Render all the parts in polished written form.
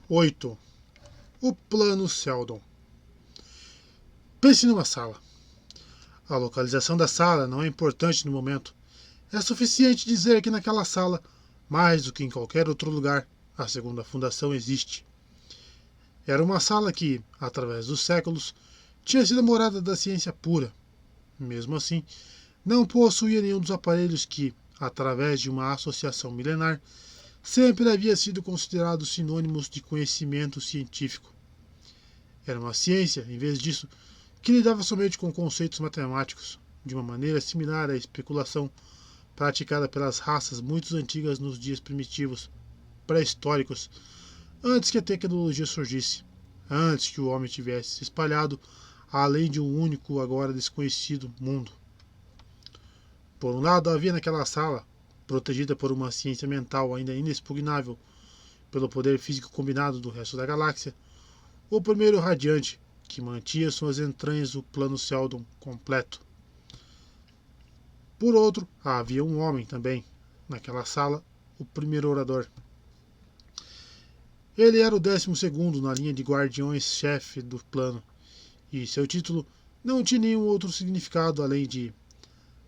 8. O Plano Seldon. Pense numa sala. A localização da sala não é importante no momento. É suficiente dizer que naquela sala, mais do que em qualquer outro lugar, a segunda fundação existe. Era uma sala que, através dos séculos, tinha sido a morada da ciência pura. Mesmo assim, não possuía nenhum dos aparelhos que, através de uma associação milenar, sempre havia sido considerados sinônimos de conhecimento científico. Era uma ciência, em vez disso, que lidava somente com conceitos matemáticos, de uma maneira similar à especulação praticada pelas raças muito antigas nos dias primitivos, pré-históricos, antes que a tecnologia surgisse, antes que o homem tivesse se espalhado além de um único, agora desconhecido mundo. Por um lado, havia naquela sala, protegida por uma ciência mental ainda inexpugnável pelo poder físico combinado do resto da galáxia, o primeiro radiante, que mantinha suas entranhas o plano Seldon completo. Por outro, havia um homem também, naquela sala, o primeiro orador. Ele era o 12º na linha de guardiões-chefe do plano, e seu título não tinha nenhum outro significado além de,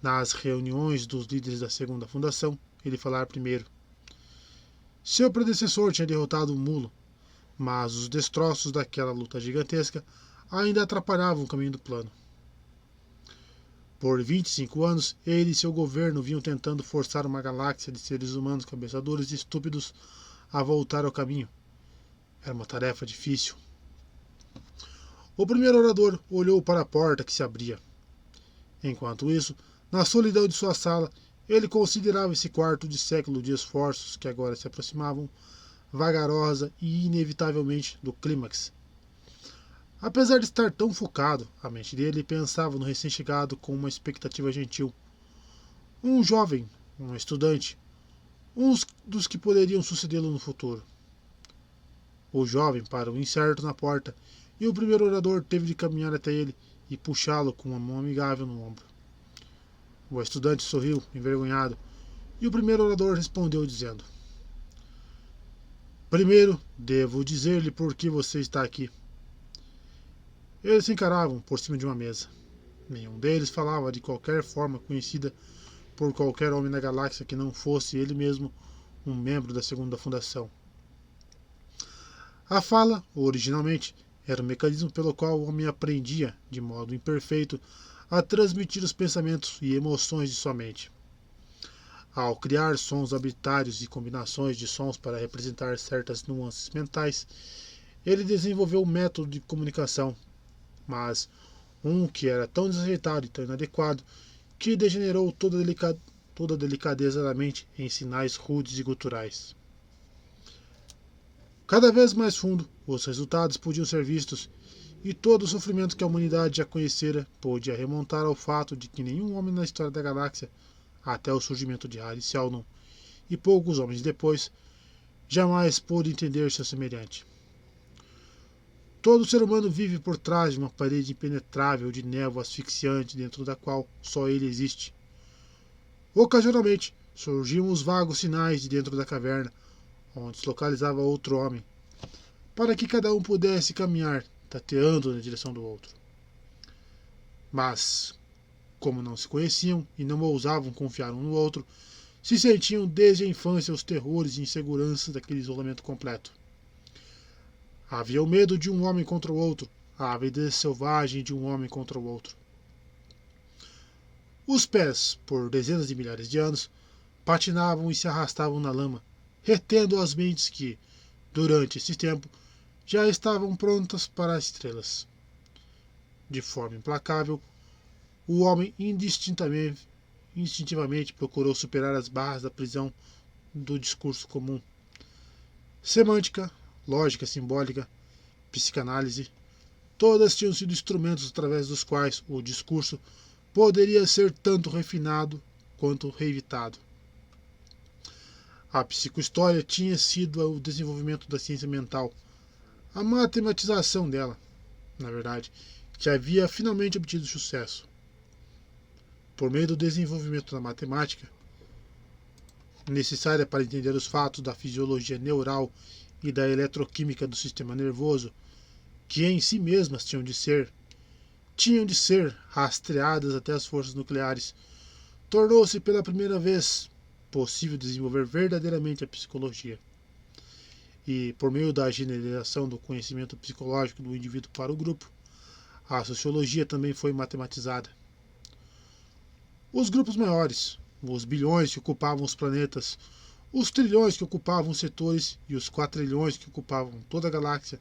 nas reuniões dos líderes da segunda fundação, ele falar primeiro. Seu predecessor tinha derrotado um mulo, mas os destroços daquela luta gigantesca ainda atrapalhavam o caminho do plano. Por 25 anos, ele e seu governo vinham tentando forçar uma galáxia de seres humanos cabeçadores e estúpidos a voltar ao caminho. Era uma tarefa difícil. O primeiro orador olhou para a porta que se abria. Enquanto isso, na solidão de sua sala, ele considerava esse quarto de século de esforços que agora se aproximavam, vagarosa e inevitavelmente do clímax. Apesar de estar tão focado, a mente dele pensava no recém-chegado com uma expectativa gentil. Um jovem, um estudante, um dos que poderiam sucedê-lo no futuro. O jovem parou incerto na porta e o primeiro orador teve de caminhar até ele e puxá-lo com uma mão amigável no ombro. O estudante sorriu, envergonhado, e o primeiro orador respondeu dizendo: Primeiro, devo dizer-lhe por que você está aqui. Eles se encaravam por cima de uma mesa. Nenhum deles falava de qualquer forma conhecida por qualquer homem na galáxia que não fosse ele mesmo um membro da segunda fundação. A fala, originalmente, era o mecanismo pelo qual o homem aprendia, de modo imperfeito, a transmitir os pensamentos e emoções de sua mente. Ao criar sons arbitrários e combinações de sons para representar certas nuances mentais, ele desenvolveu um método de comunicação, mas um que era tão desajeitado e tão inadequado que degenerou toda a delicadeza da mente em sinais rudes e guturais. Cada vez mais fundo, os resultados podiam ser vistos, e todo o sofrimento que a humanidade já conhecera podia remontar ao fato de que nenhum homem na história da galáxia, até o surgimento de Halley Seldon, e poucos homens depois, jamais pôde entender seu semelhante. Todo ser humano vive por trás de uma parede impenetrável de névoa asfixiante dentro da qual só ele existe. Ocasionalmente, surgiam os vagos sinais de dentro da caverna, onde se localizava outro homem, para que cada um pudesse caminhar, tateando na direção do outro. Mas, como não se conheciam e não ousavam confiar um no outro, se sentiam desde a infância os terrores e inseguranças daquele isolamento completo. Havia o medo de um homem contra o outro, a avidez selvagem de um homem contra o outro. Os pés, por dezenas de milhares de anos, patinavam e se arrastavam na lama, retendo as mentes que, durante esse tempo, já estavam prontas para as estrelas. De forma implacável, o homem instintivamente procurou superar as barras da prisão do discurso comum. Semântica, lógica simbólica, psicanálise, todas tinham sido instrumentos através dos quais o discurso poderia ser tanto refinado quanto reevitado. A psicohistória tinha sido o desenvolvimento da ciência mental, a matematização dela, na verdade, que havia finalmente obtido sucesso. Por meio do desenvolvimento da matemática, necessária para entender os fatos da fisiologia neural e da eletroquímica do sistema nervoso, que em si mesmas tinham de ser rastreadas até as forças nucleares, tornou-se pela primeira vez possível desenvolver verdadeiramente a psicologia. E, por meio da generalização do conhecimento psicológico do indivíduo para o grupo, a sociologia também foi matematizada. Os grupos maiores, os bilhões que ocupavam os planetas, os trilhões que ocupavam os setores e os quatrilhões que ocupavam toda a galáxia,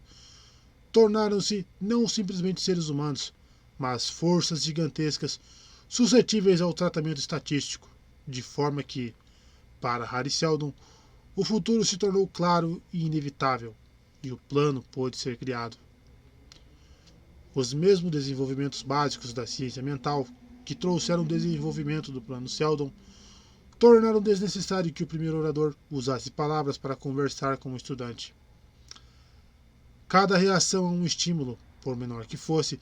tornaram-se não simplesmente seres humanos, mas forças gigantescas suscetíveis ao tratamento estatístico, de forma que, para Harry Seldon, o futuro se tornou claro e inevitável, e o plano pôde ser criado. Os mesmos desenvolvimentos básicos da ciência mental que trouxeram o desenvolvimento do plano Seldon tornaram desnecessário que o primeiro orador usasse palavras para conversar com o estudante. Cada reação a um estímulo, por menor que fosse,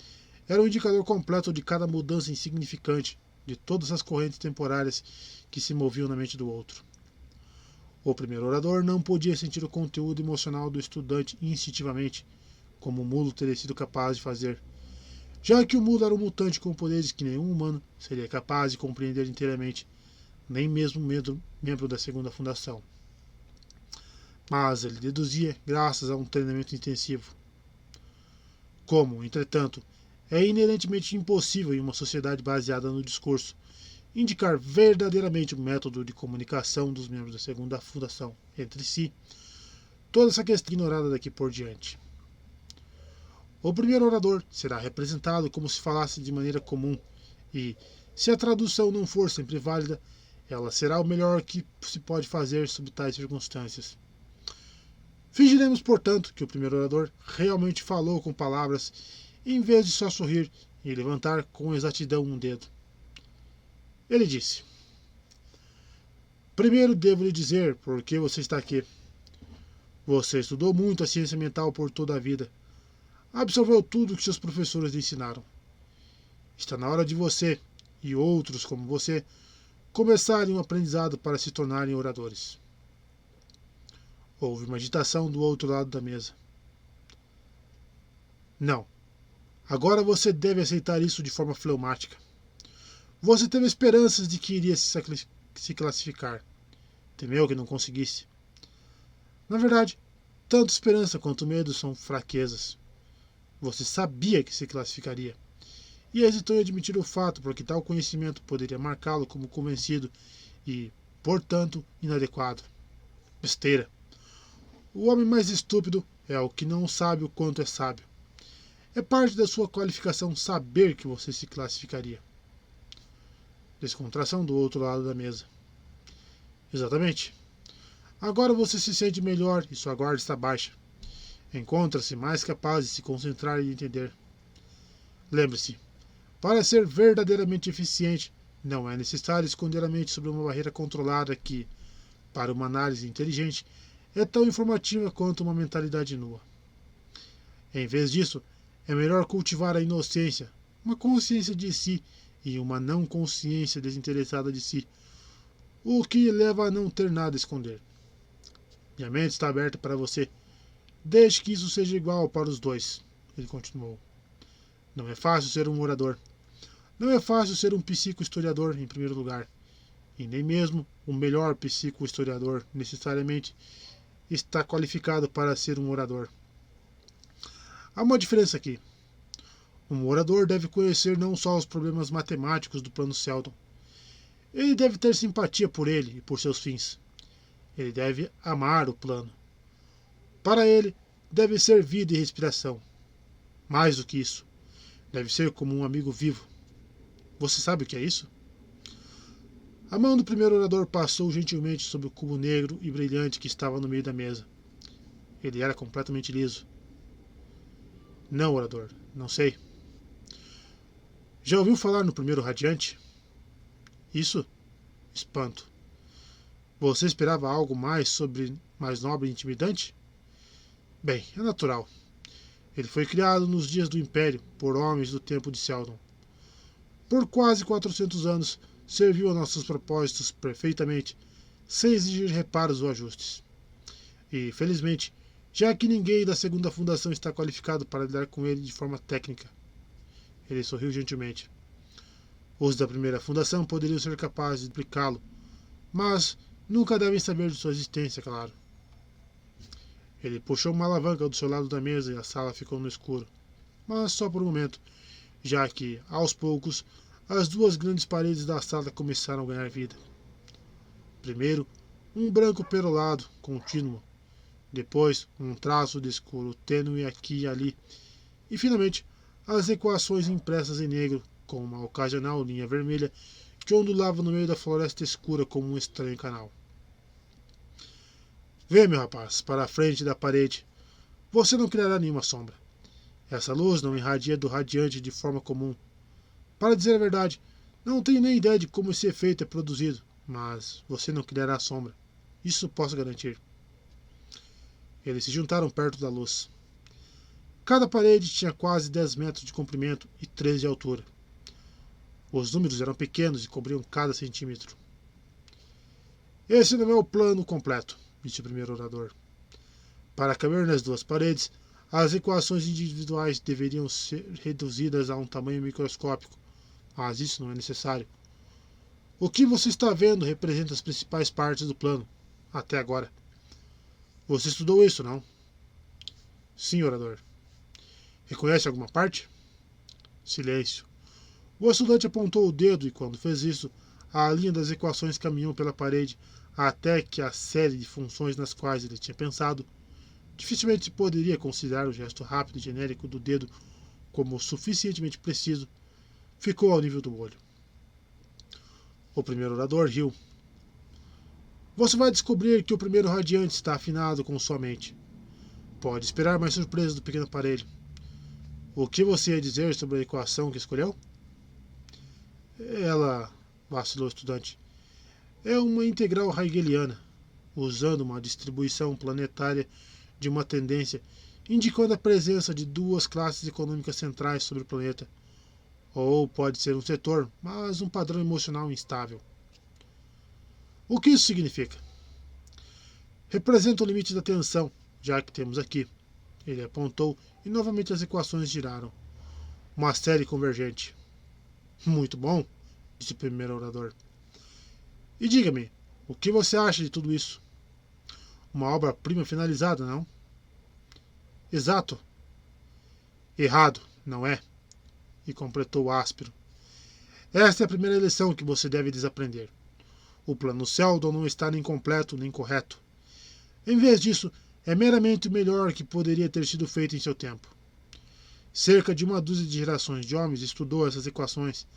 era um indicador completo de cada mudança insignificante de todas as correntes temporárias que se moviam na mente do outro. O primeiro orador não podia sentir o conteúdo emocional do estudante instintivamente, como o mulo teria sido capaz de fazer, já que o mulo era um mutante com poderes que nenhum humano seria capaz de compreender inteiramente, nem mesmo membro da segunda fundação. Mas ele deduzia graças a um treinamento intensivo. Como, entretanto, é inerentemente impossível em uma sociedade baseada no discurso indicar verdadeiramente o método de comunicação dos membros da segunda fundação entre si, toda essa questão é ignorada daqui por diante. O primeiro orador será representado como se falasse de maneira comum e, se a tradução não for sempre válida, ela será o melhor que se pode fazer sob tais circunstâncias. Fingiremos, portanto, que o primeiro orador realmente falou com palavras, em vez de só sorrir e levantar com exatidão um dedo. Ele disse: primeiro devo lhe dizer por que você está aqui. Você estudou muito a ciência mental por toda a vida. Absorveu tudo o que seus professores lhe ensinaram. Está na hora de você, e outros como você, começarem um aprendizado para se tornarem oradores. Houve uma agitação do outro lado da mesa. Não. Agora você deve aceitar isso de forma fleumática. Você teve esperanças de que iria se classificar. Temeu que não conseguisse. Na verdade, tanto esperança quanto medo são fraquezas. Você sabia que se classificaria. E hesitou em admitir o fato porque tal conhecimento poderia marcá-lo como convencido e, portanto, inadequado. Besteira. O homem mais estúpido é o que não sabe o quanto é sábio. É parte da sua qualificação saber que você se classificaria. Descontração do outro lado da mesa. Exatamente. Agora você se sente melhor e sua guarda está baixa. Encontra-se mais capaz de se concentrar e entender. Lembre-se, para ser verdadeiramente eficiente, não é necessário esconder a mente sobre uma barreira controlada que, para uma análise inteligente, é tão informativa quanto uma mentalidade nua. Em vez disso, é melhor cultivar a inocência, uma consciência de si e uma não consciência desinteressada de si, o que leva a não ter nada a esconder. Minha mente está aberta para você, desde que isso seja igual para os dois, ele continuou. Não é fácil ser um orador. Não é fácil ser um psico-historiador, em primeiro lugar. E nem mesmo o melhor psico-historiador necessariamente está qualificado para ser um orador. Há uma diferença aqui. Um orador deve conhecer não só os problemas matemáticos do plano Seldon. Ele deve ter simpatia por ele e por seus fins. Ele deve amar o plano. Para ele, deve ser vida e respiração. Mais do que isso, deve ser como um amigo vivo. Você sabe o que é isso? A mão do primeiro orador passou gentilmente sobre o cubo negro e brilhante que estava no meio da mesa. Ele era completamente liso. Não, orador, não sei. Já ouviu falar no primeiro radiante? Isso? Espanto. Você esperava algo mais nobre e intimidante? Bem, é natural. Ele foi criado nos dias do Império por homens do tempo de Seldon. Por quase 400 anos, serviu a nossos propósitos perfeitamente, sem exigir reparos ou ajustes. E, felizmente, já que ninguém da segunda fundação está qualificado para lidar com ele de forma técnica. Ele sorriu gentilmente. Os da primeira fundação poderiam ser capazes de duplicá-lo, mas nunca devem saber de sua existência, claro. Ele puxou uma alavanca do seu lado da mesa e a sala ficou no escuro, mas só por um momento, já que, aos poucos, as duas grandes paredes da sala começaram a ganhar vida. Primeiro, um branco perolado, contínuo. Depois, um traço de escuro tênue aqui e ali. E, finalmente, as equações impressas em negro, com uma ocasional linha vermelha que ondulava no meio da floresta escura como um estranho canal. Vê, meu rapaz, para a frente da parede. Você não criará nenhuma sombra. Essa luz não irradia do radiante de forma comum. Para dizer a verdade, não tenho nem ideia de como esse efeito é produzido, mas você não criará sombra. Isso posso garantir. Eles se juntaram perto da luz. Cada parede tinha quase 10 metros de comprimento e 3 de altura. Os números eram pequenos e cobriam cada centímetro. Esse não é o plano completo, disse o primeiro orador. Para caber nas duas paredes, as equações individuais deveriam ser reduzidas a um tamanho microscópico, mas isso não é necessário. O que você está vendo representa as principais partes do plano, até agora. Você estudou isso, não? Sim, orador. Reconhece alguma parte? Silêncio. O estudante apontou o dedo e, quando fez isso, a linha das equações caminhou pela parede até que a série de funções nas quais ele tinha pensado dificilmente poderia considerar o gesto rápido e genérico do dedo como suficientemente preciso, ficou ao nível do olho. O primeiro orador riu. Você vai descobrir que o primeiro radiante está afinado com sua mente. Pode esperar mais surpresas do pequeno aparelho. O que você ia dizer sobre a equação que escolheu? Ela, vacilou o estudante, é uma integral hegeliana, usando uma distribuição planetária de uma tendência, indicando a presença de duas classes econômicas centrais sobre o planeta. Ou pode ser um setor, mas um padrão emocional instável. O que isso significa? Representa o limite da tensão, já que temos aqui. Ele apontou e novamente as equações giraram. Uma série convergente. Muito bom, disse o primeiro orador. E diga-me, o que você acha de tudo isso? Uma obra-prima finalizada, não? Exato. Errado, não é? E completou áspero. Esta é a primeira lição que você deve desaprender. O plano Sheldon não está nem completo nem correto. Em vez disso, é meramente o melhor que poderia ter sido feito em seu tempo. Cerca de uma dúzia de gerações de homens estudou essas equações,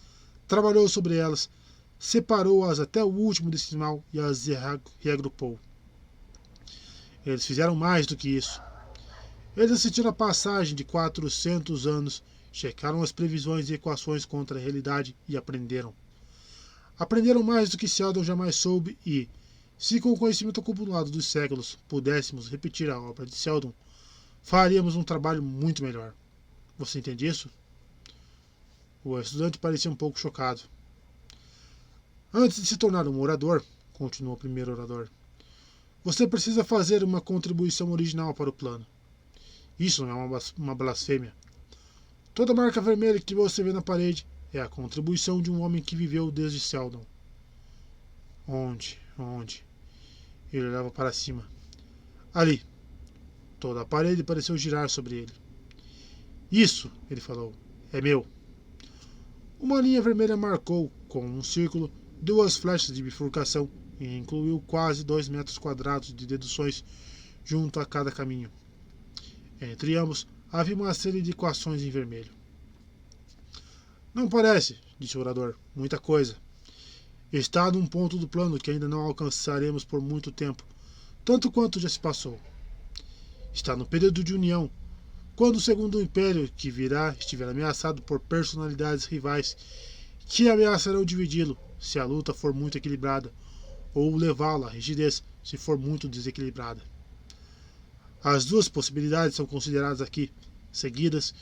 trabalhou sobre elas, separou-as até o último decimal e as reagrupou. Eles fizeram mais do que isso. Eles assistiram a passagem de 400 anos, checaram as previsões e equações contra a realidade e aprenderam. Aprenderam mais do que Sheldon jamais soube e, se com o conhecimento acumulado dos séculos pudéssemos repetir a obra de Sheldon, faríamos um trabalho muito melhor. Você entende isso? O estudante parecia um pouco chocado. Antes de se tornar um orador, continuou o primeiro orador, você precisa fazer uma contribuição original para o plano. Isso não é uma blasfêmia. Toda marca vermelha que você vê na parede é a contribuição de um homem que viveu desde Sheldon. Onde? Ele olhava para cima. Ali. Toda a parede pareceu girar sobre ele. Isso, ele falou, é meu. Uma linha vermelha marcou, com um círculo, duas flechas de bifurcação e incluiu quase 2 metros quadrados de deduções junto a cada caminho. Entre ambos, havia uma série de equações em vermelho. Não parece, disse o orador, muita coisa. Está num ponto do plano que ainda não alcançaremos por muito tempo, tanto quanto já se passou. Está no período de união, quando o segundo império que virá estiver ameaçado por personalidades rivais que ameaçarão dividi-lo se a luta for muito equilibrada, ou levá-lo à rigidez se for muito desequilibrada. As duas possibilidades são consideradas aqui, seguidas,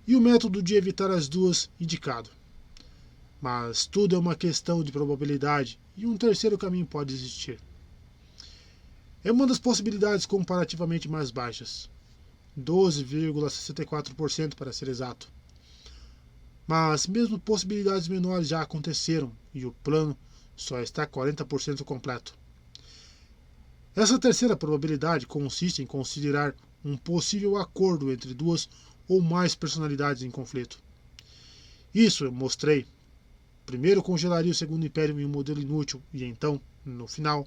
e o método de evitar as duas indicado. Mas tudo é uma questão de probabilidade e um terceiro caminho pode existir. é uma das possibilidades comparativamente mais baixas, 12,64% para ser exato. Mas mesmo possibilidades menores já aconteceram e o plano só está 40% completo. Essa terceira probabilidade consiste em considerar um possível acordo entre duas ou mais personalidades em conflito. Isso eu mostrei. Primeiro congelaria o Segundo Império em um modelo inútil e então, no final,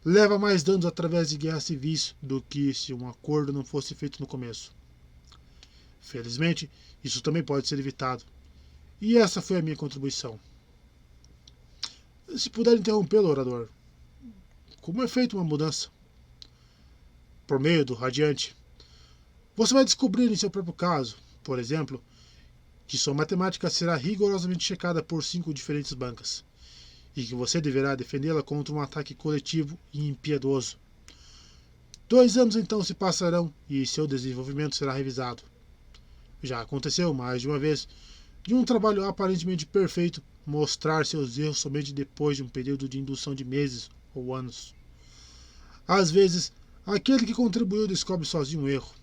leva mais danos através de guerras civis do que se um acordo não fosse feito no começo. Felizmente, isso também pode ser evitado. E essa foi a minha contribuição. Se puder interrompê-lo, orador, como é feita uma mudança? Por meio do radiante. Você vai descobrir em seu próprio caso, por exemplo, que sua matemática será rigorosamente checada por 5 diferentes bancas, e que você deverá defendê-la contra um ataque coletivo e impiedoso. 2 anos então se passarão e seu desenvolvimento será revisado. Já aconteceu mais de uma vez de um trabalho aparentemente perfeito mostrar seus erros somente depois de um período de indução de meses ou anos. Às vezes, aquele que contribuiu descobre sozinho um erro.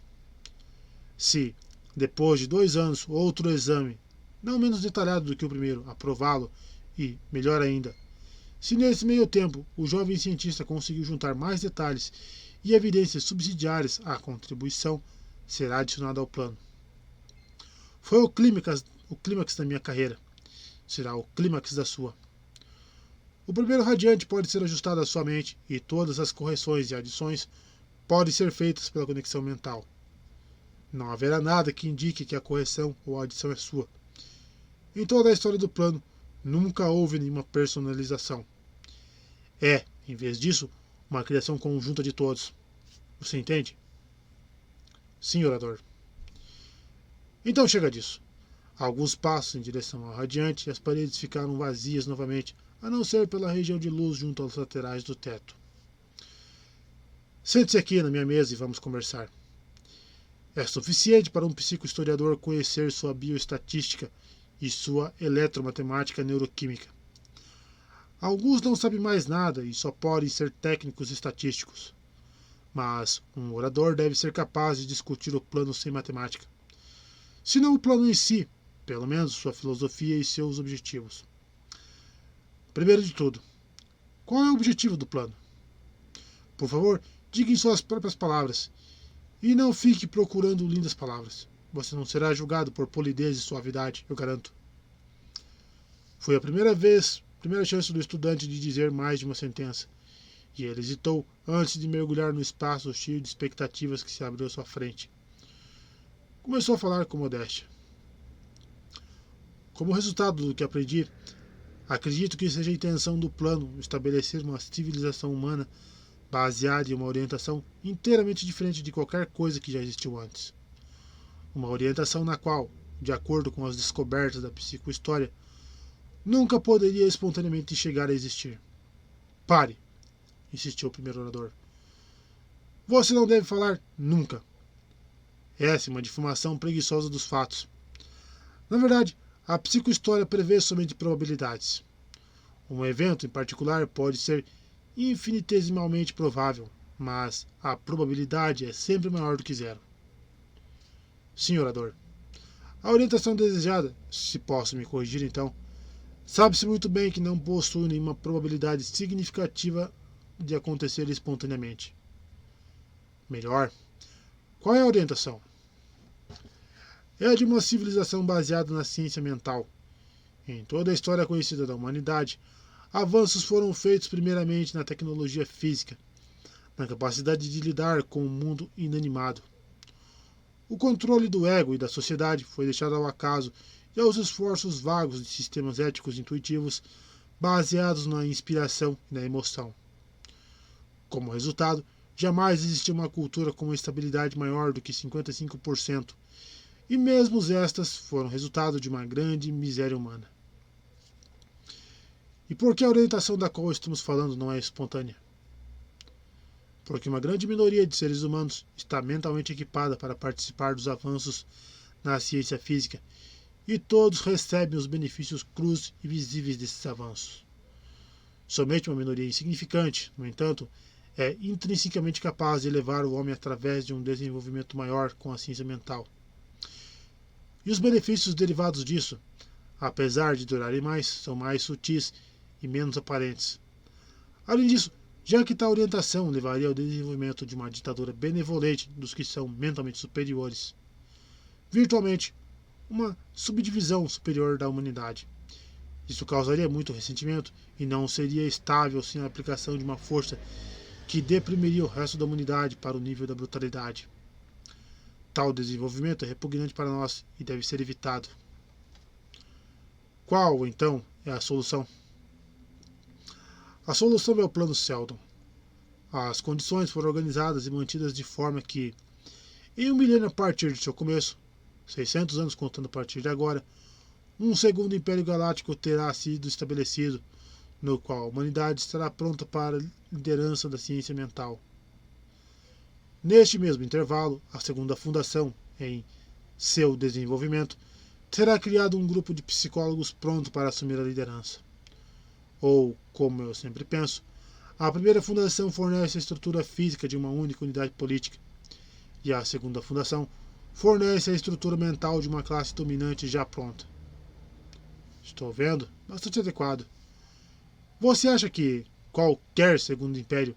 Se, depois de 2 anos, outro exame, não menos detalhado do que o primeiro, aprová-lo e, melhor ainda, se nesse meio tempo o jovem cientista conseguiu juntar mais detalhes e evidências subsidiárias à contribuição, será adicionado ao plano. Foi o clímax da minha carreira. Será o clímax da sua. O primeiro radiante pode ser ajustado à sua mente e todas as correções e adições podem ser feitas pela conexão mental. Não haverá nada que indique que a correção ou a adição é sua. Em toda a história do plano, nunca houve nenhuma personalização. É, em vez disso, uma criação conjunta de todos. Você entende? Sim, orador. Então chega disso. Alguns passos em direção ao radiante e as paredes ficaram vazias novamente, a não ser pela região de luz junto aos laterais do teto. Sente-se aqui na minha mesa e vamos conversar. É suficiente para um psicohistoriador conhecer sua bioestatística e sua eletromatemática neuroquímica. Alguns não sabem mais nada e só podem ser técnicos estatísticos. Mas um orador deve ser capaz de discutir o plano sem matemática. Se não o plano em si, pelo menos sua filosofia e seus objetivos. Primeiro de tudo, qual é o objetivo do plano? Por favor, diga em suas próprias palavras. E não fique procurando lindas palavras. Você não será julgado por polidez e suavidade, eu garanto. Foi a primeira chance do estudante de dizer mais de uma sentença. E ele hesitou antes de mergulhar no espaço cheio de expectativas que se abriu à sua frente. Começou a falar com modéstia. Como resultado do que aprendi, acredito que seja a intenção do plano estabelecer uma civilização humana baseada em uma orientação inteiramente diferente de qualquer coisa que já existiu antes. Uma orientação na qual, de acordo com as descobertas da psicohistória, nunca poderia espontaneamente chegar a existir. Pare, insistiu o primeiro orador. Você não deve falar nunca. Essa é uma difamação preguiçosa dos fatos. Na verdade, a psicohistória prevê somente probabilidades. Um evento em particular pode ser infinitesimalmente provável, mas a probabilidade é sempre maior do que zero. Sim, orador. A orientação desejada, se posso me corrigir então, sabe-se muito bem que não possui nenhuma probabilidade significativa de acontecer espontaneamente. Melhor, qual é a orientação? É a de uma civilização baseada na ciência mental. Em toda a história conhecida da humanidade, avanços foram feitos primeiramente na tecnologia física, na capacidade de lidar com o mundo inanimado. O controle do ego e da sociedade foi deixado ao acaso e aos esforços vagos de sistemas éticos intuitivos baseados na inspiração e na emoção. Como resultado, jamais existiu uma cultura com uma estabilidade maior do que 55%, e mesmo estas foram resultado de uma grande miséria humana. E por que a orientação da qual estamos falando não é espontânea? Porque uma grande minoria de seres humanos está mentalmente equipada para participar dos avanços na ciência física e todos recebem os benefícios crus e visíveis desses avanços. Somente uma minoria insignificante, no entanto, é intrinsecamente capaz de elevar o homem através de um desenvolvimento maior com a ciência mental. E os benefícios derivados disso, apesar de durarem mais, são mais sutis e menos aparentes. Além disso, já que tal orientação levaria ao desenvolvimento de uma ditadura benevolente dos que são mentalmente superiores, virtualmente uma subdivisão superior da humanidade. Isso causaria muito ressentimento e não seria estável sem a aplicação de uma força que deprimiria o resto da humanidade para o nível da brutalidade. Tal desenvolvimento é repugnante para nós e deve ser evitado. Qual, então, é a solução? A solução é o Plano Sheldon. As condições foram organizadas e mantidas de forma que, em um milênio a partir de seu começo, 600 anos contando a partir de agora, um segundo Império Galáctico terá sido estabelecido, no qual a humanidade estará pronta para a liderança da ciência mental. Neste mesmo intervalo, a segunda fundação, em seu desenvolvimento, terá criado um grupo de psicólogos pronto para assumir a liderança. Ou, como eu sempre penso, a primeira fundação fornece a estrutura física de uma única unidade política, e a segunda fundação fornece a estrutura mental de uma classe dominante já pronta. Estou vendo? Bastante adequado. Você acha que qualquer segundo império,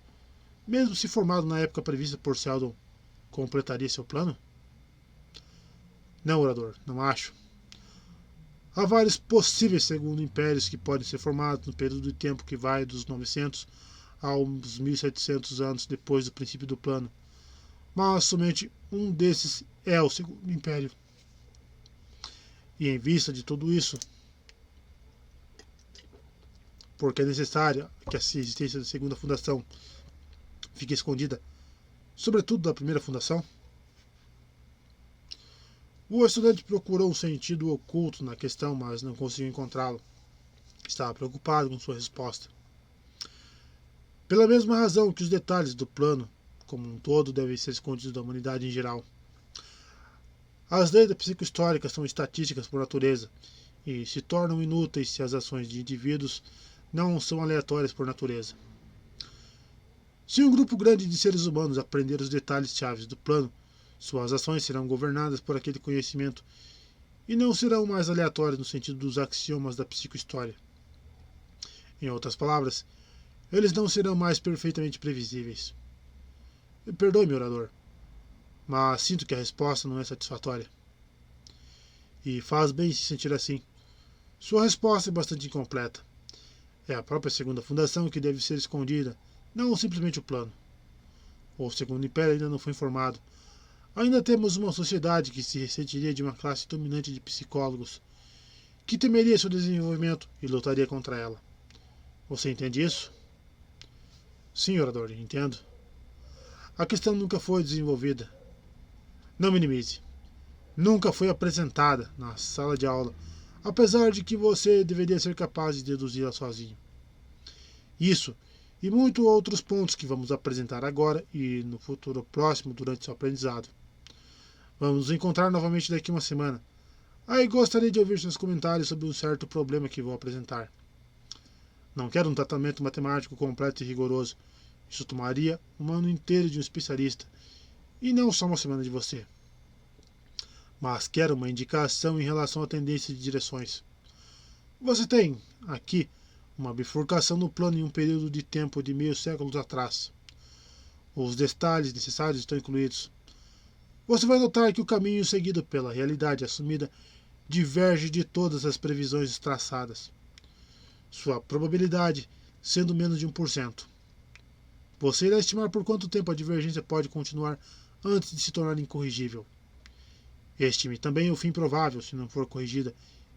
mesmo se formado na época prevista por Sheldon, completaria seu plano? Não, orador, não acho. Há vários possíveis segundo impérios que podem ser formados no período de tempo que vai dos 900 aos 1700 anos depois do princípio do plano, mas somente um desses é o segundo império. E em vista de tudo isso, porque é necessária que a existência da segunda fundação fique escondida, sobretudo da primeira fundação, o estudante procurou um sentido oculto na questão, mas não conseguiu encontrá-lo. Estava preocupado com sua resposta. Pela mesma razão que os detalhes do plano, como um todo, devem ser escondidos da humanidade em geral. As leis da psicohistórica são estatísticas por natureza e se tornam inúteis se as ações de indivíduos não são aleatórias por natureza. Se um grupo grande de seres humanos aprender os detalhes chaves do plano, suas ações serão governadas por aquele conhecimento e não serão mais aleatórias no sentido dos axiomas da psicohistória. Em outras palavras, eles não serão mais perfeitamente previsíveis. Perdoe-me, orador, mas sinto que a resposta não é satisfatória. E faz bem se sentir assim. Sua resposta é bastante incompleta. É a própria segunda fundação que deve ser escondida, não simplesmente o plano. O segundo império ainda não foi formado. Ainda temos uma sociedade que se ressentiria de uma classe dominante de psicólogos, que temeria seu desenvolvimento e lutaria contra ela. Você entende isso? Sim, orador, entendo. A questão nunca foi desenvolvida. Não minimize. Nunca foi apresentada na sala de aula, apesar de que você deveria ser capaz de deduzi-la sozinho. Isso e muitos outros pontos que vamos apresentar agora e no futuro próximo durante seu aprendizado. Vamos nos encontrar novamente daqui a uma semana. Aí gostaria de ouvir seus comentários sobre um certo problema que vou apresentar. Não quero um tratamento matemático completo e rigoroso. Isso tomaria um ano inteiro de um especialista, e não só uma semana de você. Mas quero uma indicação em relação à tendência de direções. Você tem, aqui, uma bifurcação no plano em um período de tempo de meio século atrás. Os detalhes necessários estão incluídos. Você vai notar que o caminho seguido pela realidade assumida diverge de todas as previsões traçadas, sua probabilidade sendo menos de 1%. Você irá estimar por quanto tempo a divergência pode continuar antes de se tornar incorrigível. Estime também o fim provável, se não for corrigida,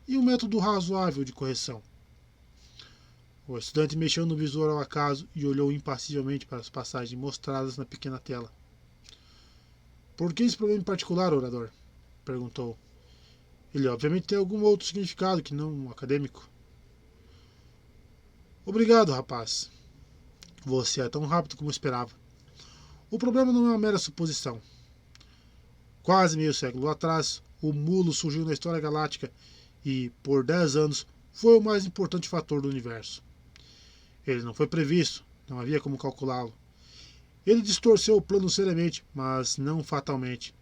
e um método razoável de correção. O estudante mexeu no visor ao acaso e olhou impassivelmente para as passagens mostradas na pequena tela. Por que esse problema em particular, orador? Perguntou. Ele obviamente tem algum outro significado que não um acadêmico. Obrigado, rapaz. Você é tão rápido como esperava. O problema não é uma mera suposição. Quase meio século atrás, o mulo surgiu na história galáctica e, por 10 anos, foi o mais importante fator do universo. Ele não foi previsto, não havia como calculá-lo. Ele distorceu o plano seriamente, mas não fatalmente.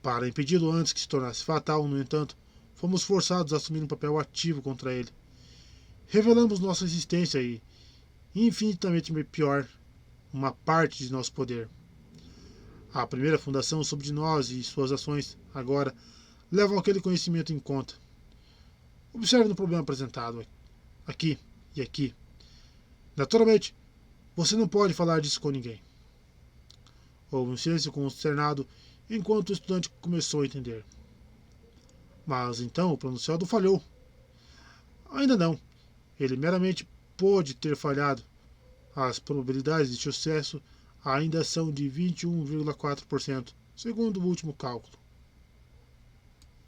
Para impedi-lo antes que se tornasse fatal, no entanto, fomos forçados a assumir um papel ativo contra ele. Revelamos nossa existência e, infinitamente pior, uma parte de nosso poder. A primeira fundação sobre nós e suas ações, agora, levam aquele conhecimento em conta. Observe no problema apresentado, aqui e aqui. Naturalmente, você não pode falar disso com ninguém. Houve um silêncio consternado enquanto o estudante começou a entender. Mas então o pronunciado falhou. Ainda não. Ele meramente pôde ter falhado. As probabilidades de sucesso ainda são de 21,4%, segundo o último cálculo.